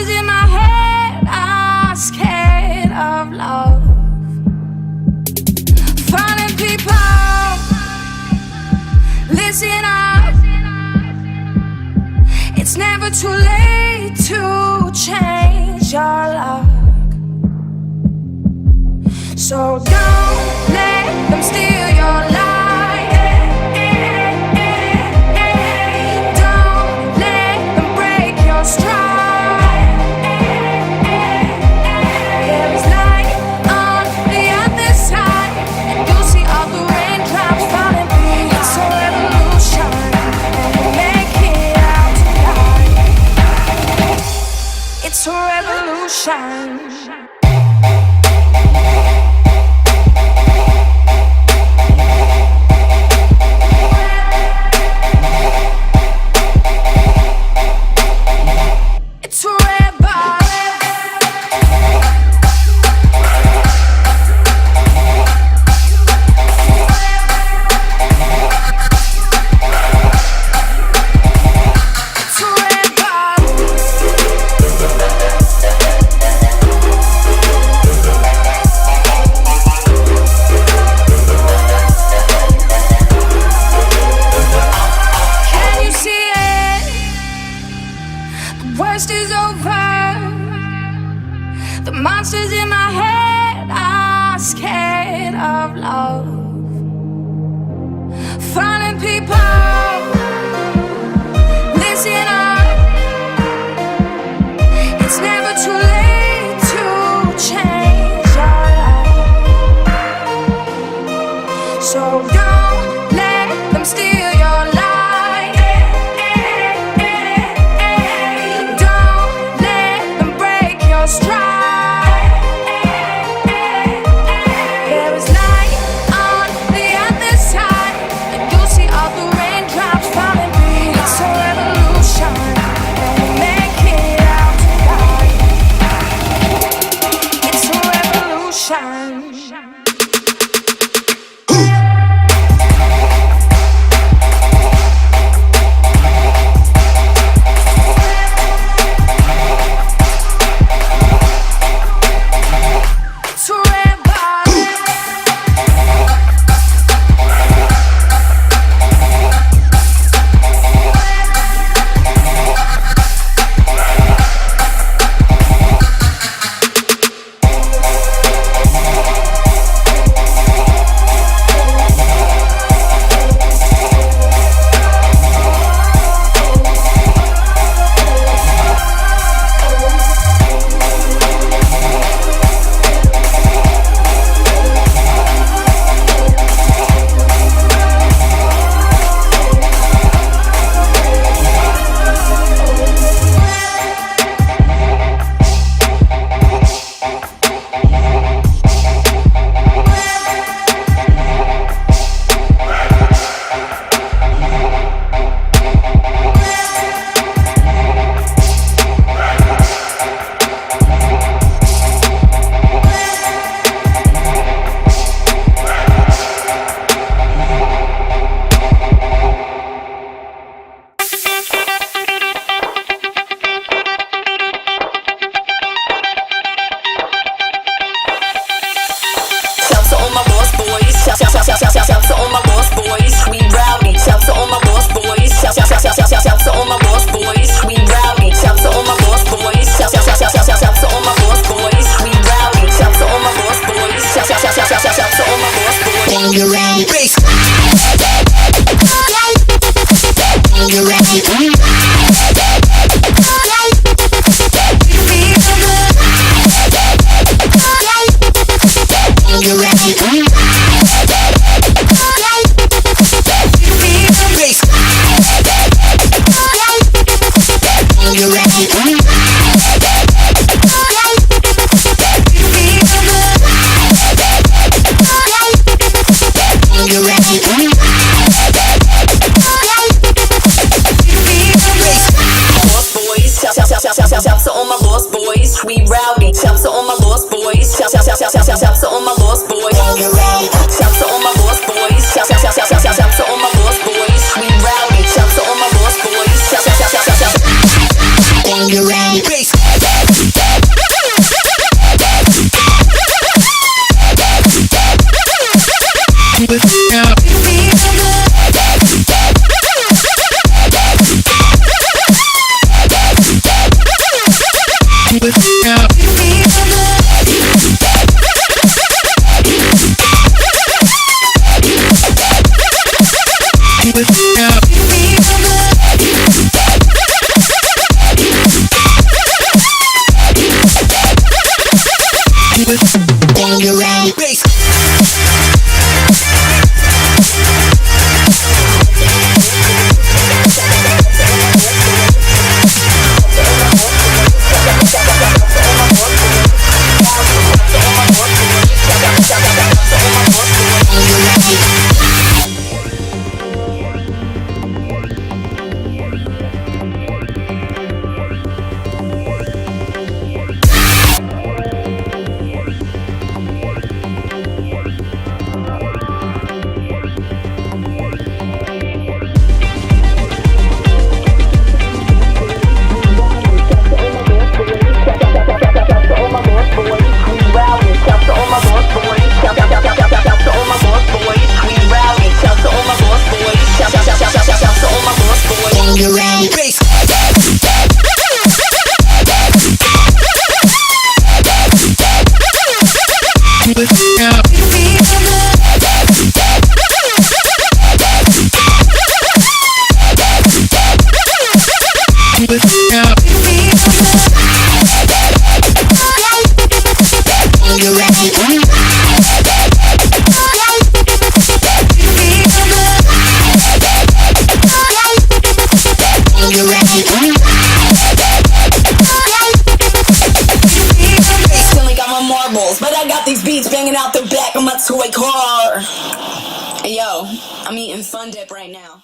monsters in my head are scared of love. Falling people, listen up. It's never too late to change your luck. So don't let them steal your life. Don't let them break your stride. There is light on the other side, and you'll see all the raindrops falling through. It's a revolution, and we'll make it out tonight. It's a revolution. Worst is over. The monsters in my head are scared of love. Falling people, listen up. It's never too late to change your life. So don't let them steal your life. Stride. There is light on the other side, and you'll see all the But I got these beats banging out the back of my toy car. Hey, yo, I'm eating Fun Dip right now.